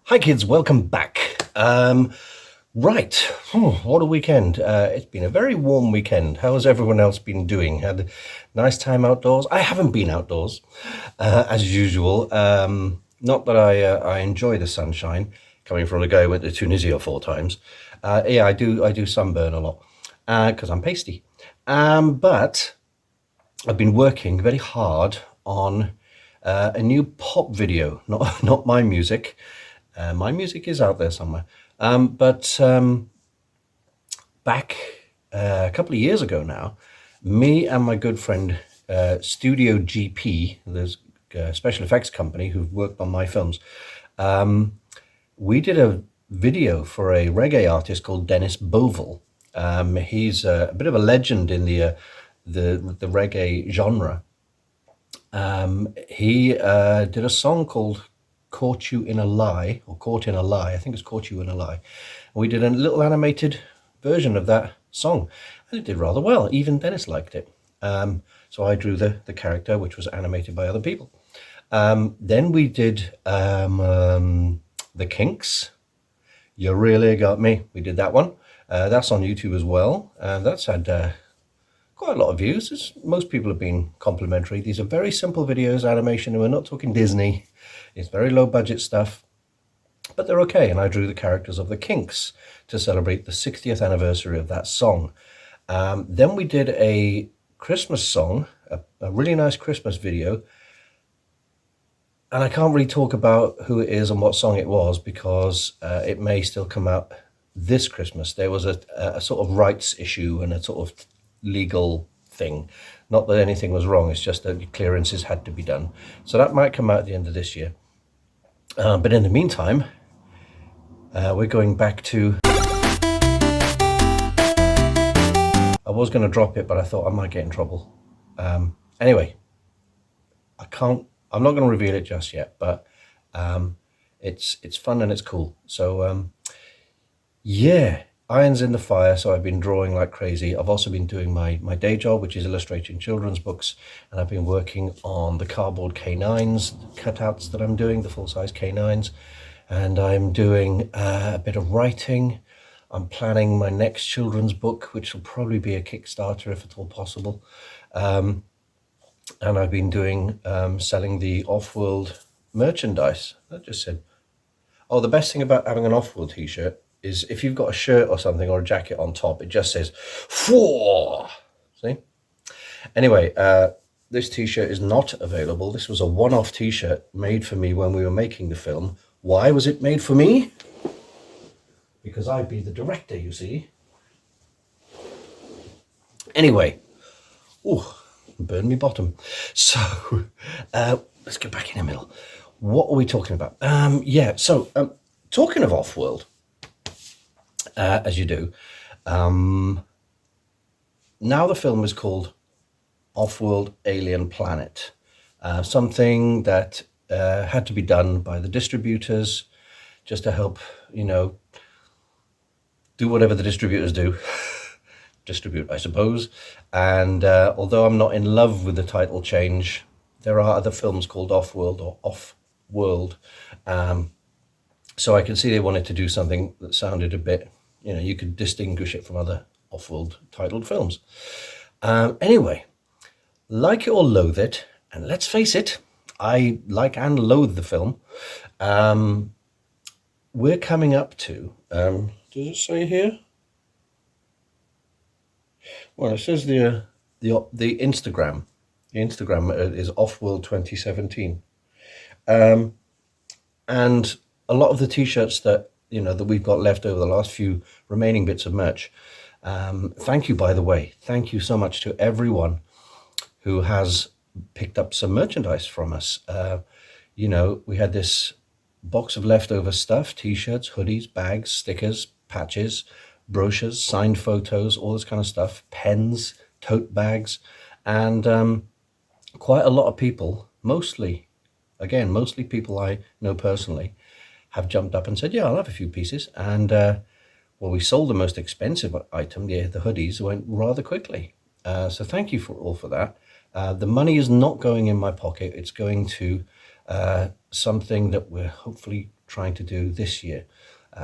Hi kids, welcome back. Right, what a weekend. It's been a very warm weekend. How has everyone else been doing? Had a nice time outdoors? I haven't been outdoors, as usual. Not that I enjoy the sunshine, coming from a guy who went to Tunisia 4 times. Yeah, I do sunburn a lot, because I'm pasty. But I've been working very hard on a new pop video, not my music. My music is out there somewhere. But back a couple of years ago now, me and my good friend Studio GP, there's a special effects company who've worked on my films, we did a video for a reggae artist called Dennis Bovell. He's a bit of a legend in the reggae genre. He did a song called Caught You in a Lie, or Caught in a Lie. I think it's Caught You in a Lie. And we did a little animated version of that song, and it did rather well. Even Dennis liked it. So I drew the character, which was animated by other people. Then we did The Kinks. You Really Got Me. We did that one. That's on YouTube as well. That's had quite a lot of views. Most people have been complimentary. These are very simple videos, animation, and we're not talking Disney. It's very low budget stuff, but they're okay. And I drew the characters of the Kinks to celebrate the 60th anniversary of that song. Then we did a Christmas song, a really nice Christmas video. And I can't really talk about who it is and what song it was, because it may still come out this Christmas. There was a sort of rights issue and a sort of legal thing. Not that anything was wrong, it's just that clearances had to be done. So that might come out at the end of this year. But in the meantime, we're going back to... I was going to drop it, but I thought I might get in trouble. Anyway, I'm not going to reveal it just yet, but it's fun and it's cool. So yeah, iron's in the fire, so I've been drawing like crazy. I've also been doing my day job, which is illustrating children's books, and I've been working on the cardboard K9s, cutouts that I'm doing, the full-size K9s, and I'm doing a bit of writing. I'm planning my next children's book, which will probably be a Kickstarter if at all possible. And I've been doing selling the Offworld merchandise. I just said, oh, the best thing about having an Offworld t-shirt is if you've got a shirt or something or a jacket on top, it just says "4." See? Anyway, this t-shirt is not available. This was a one-off t-shirt made for me when we were making the film. Why was it made for me? Because I'd be the director, you see. Anyway, oh, burned me bottom. So let's get back in the middle. What are we talking about? Yeah, so talking of Offworld, as you do, now the film is called Offworld Alien Planet, something that had to be done by the distributors just to help, do whatever the distributors do, distribute, I suppose. And although I'm not in love with the title change, there are other films called Offworld or Off-World. So I can see they wanted to do something that sounded a bit, you could distinguish it from other Off-World titled films. Anyway, like it or loathe it, and let's face it, I like and loathe the film. We're coming up to, does it say here? Well, it says the Instagram. The Instagram is Offworld 2017. And a lot of the t-shirts that that we've got left over, the last few remaining bits of merch. Thank you, by the way. Thank you so much to everyone who has picked up some merchandise from us. We had this box of leftover stuff: t-shirts, hoodies, bags, stickers, patches, brochures, signed photos, all this kind of stuff, pens, tote bags, and quite a lot of people, mostly people I know personally, have jumped up and said, yeah, I'll have a few pieces. And Well, we sold the most expensive item, the hoodies, went rather quickly. So thank you for that. The money is not going in my pocket. It's going to something that we're hopefully trying to do this year,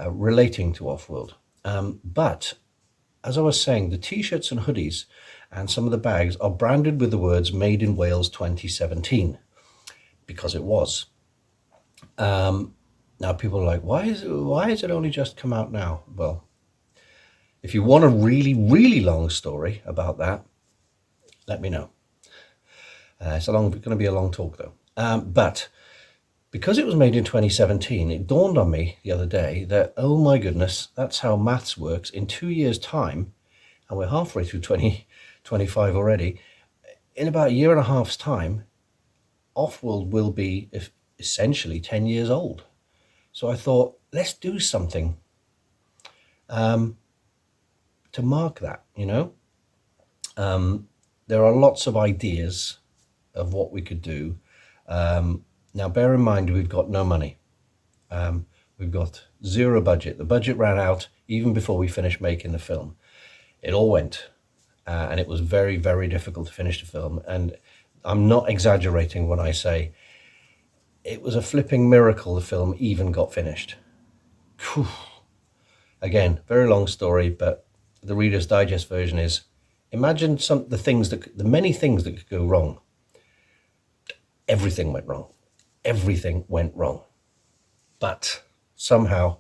relating to Offworld. But as I was saying, the t-shirts and hoodies and some of the bags are branded with the words Made in Wales 2017, because it was. Now people are like, why is it only just come out now? Well, if you want a really, really long story about that, let me know. It's going to be a long talk though. But because it was made in 2017, it dawned on me the other day that, oh my goodness, that's how maths works. In 2 years' time, and we're halfway through 2025 already, in about a year and a half's time, Offworld will be essentially 10 years old. So I thought, let's do something to mark that, There are lots of ideas of what we could do. Now, bear in mind, we've got no money. We've got zero budget. The budget ran out even before we finished making the film. It all went, and it was very, very difficult to finish the film. And I'm not exaggerating when I say it was a flipping miracle the film even got finished. Whew. Again, very long story, but the Reader's Digest version is, imagine the many things that could go wrong. Everything went wrong. Everything went wrong. But somehow,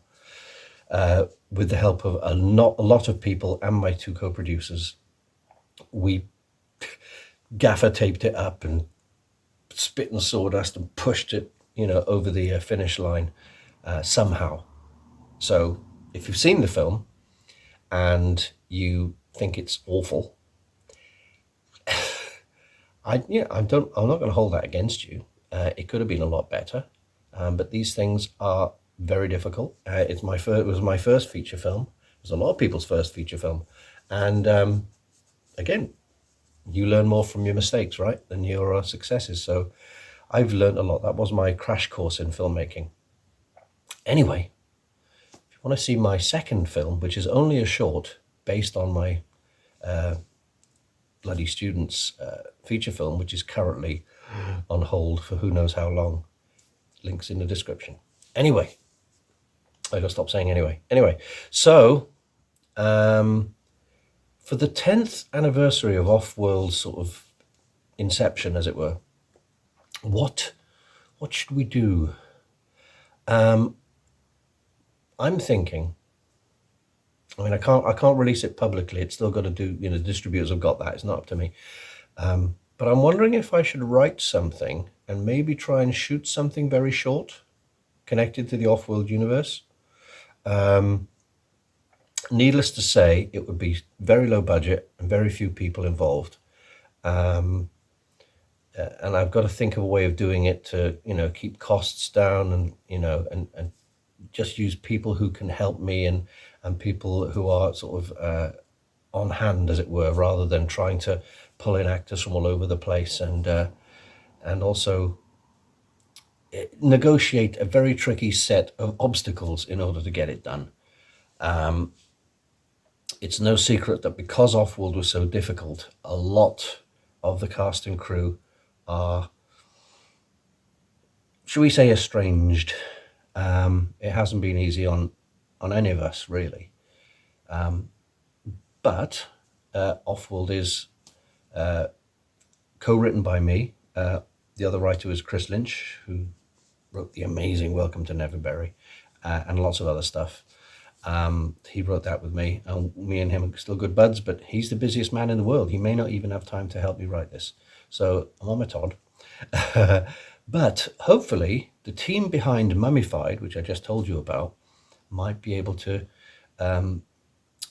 with the help of a lot of people and my two co-producers, we gaffer taped it up and spit and sawdust and pushed it, over the finish line somehow. So if you've seen the film and you think it's awful, I'm not going to hold that against you. It could have been a lot better, but these things are very difficult. It was my first feature film. It was a lot of people's first feature film, and again, you learn more from your mistakes, right, than your successes. So I've learned a lot. That was my crash course in filmmaking. Anyway, if you want to see my second film, which is only a short based on my bloody student's feature film, which is currently on hold for who knows how long, links in the description. Anyway, I gotta stop saying anyway. So for the 10th anniversary of Offworld's sort of inception, as it were, what should we do? I'm thinking, I can't release it publicly. It's still got to do, distributors have got that. It's not up to me. But I'm wondering if I should write something and maybe try and shoot something very short connected to the Offworld universe. Needless to say, it would be very low budget and very few people involved. And I've got to think of a way of doing it to, keep costs down and, and just use people who can help me and people who are sort of on hand, as it were, rather than trying to pull in actors from all over the place and also negotiate a very tricky set of obstacles in order to get it done. It's no secret that because Offworld was so difficult, a lot of the cast and crew are, shall we say, estranged. It hasn't been easy on any of us, really. But Offworld is co-written by me. The other writer is Chris Lynch, who wrote the amazing Welcome to Neverbury and lots of other stuff. He wrote that with me, and me and him are still good buds, but he's the busiest man in the world. He may not even have time to help me write this. So I'm on my Todd. But hopefully the team behind Mummified, which I just told you about, might be able to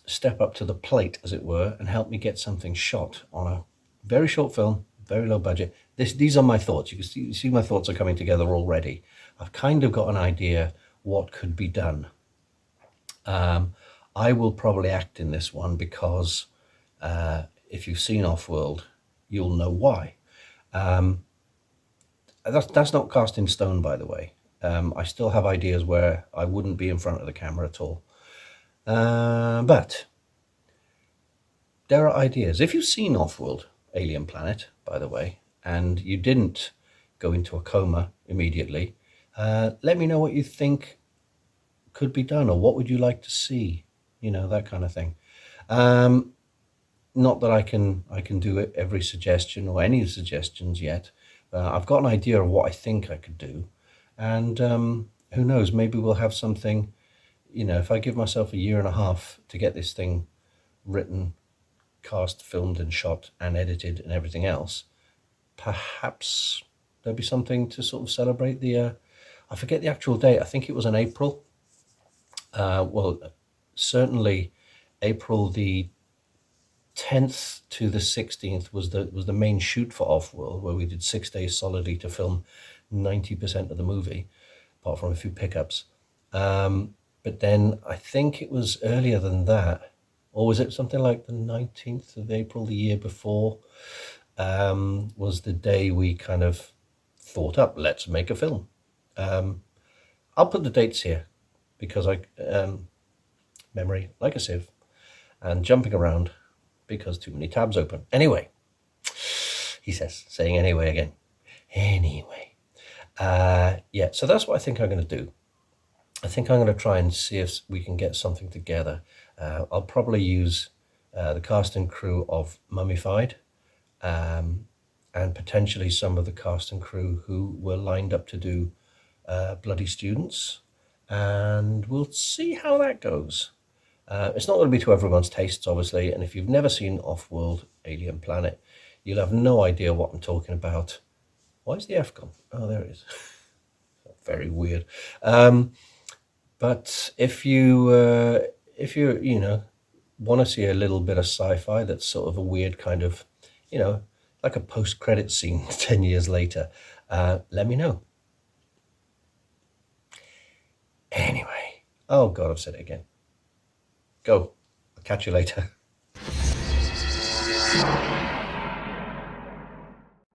step up to the plate, as it were, and help me get something shot on a very short film, very low budget. These are my thoughts. You can see my thoughts are coming together already. I've kind of got an idea what could be done. I will probably act in this one because if you've seen Offworld, you'll know why. That's not cast in stone, by the way. I still have ideas where I wouldn't be in front of the camera at all. But there are ideas. If you've seen Offworld, Alien Planet, by the way, and you didn't go into a coma immediately, let me know what you think could be done, or what would you like to see, that kind of thing. Not that I can do it, every suggestion or any suggestions yet. I've got an idea of what I think I could do, and who knows, maybe we'll have something. If I give myself a year and a half to get this thing written, cast, filmed and shot and edited and everything else, perhaps there'll be something to sort of celebrate the I forget the actual date. I think it was in April. Well, certainly April the 10th to the 16th was the main shoot for Offworld, where we did 6 days solidly to film 90% of the movie, apart from a few pickups. But then I think it was earlier than that, or was it something like the 19th of April the year before, was the day we kind of thought up, let's make a film. I'll put the dates here because memory like a sieve, and jumping around because too many tabs open. Anyway, he says, saying anyway again. Anyway, yeah, so that's what I think I'm going to do. I think I'm going to try and see if we can get something together. I'll probably use the cast and crew of Mummified, and potentially some of the cast and crew who were lined up to do Bloody Students, and we'll see how that goes. It's not going to be to everyone's tastes, obviously, and if you've never seen Offworld, Alien Planet, you'll have no idea what I'm talking about. Why is the F gone? Oh, there it is. Very weird. But if you want to see a little bit of sci-fi that's sort of a weird kind of, like a post-credit scene 10 years later, let me know. Anyway, oh God, I've said it again. Go. I'll catch you later.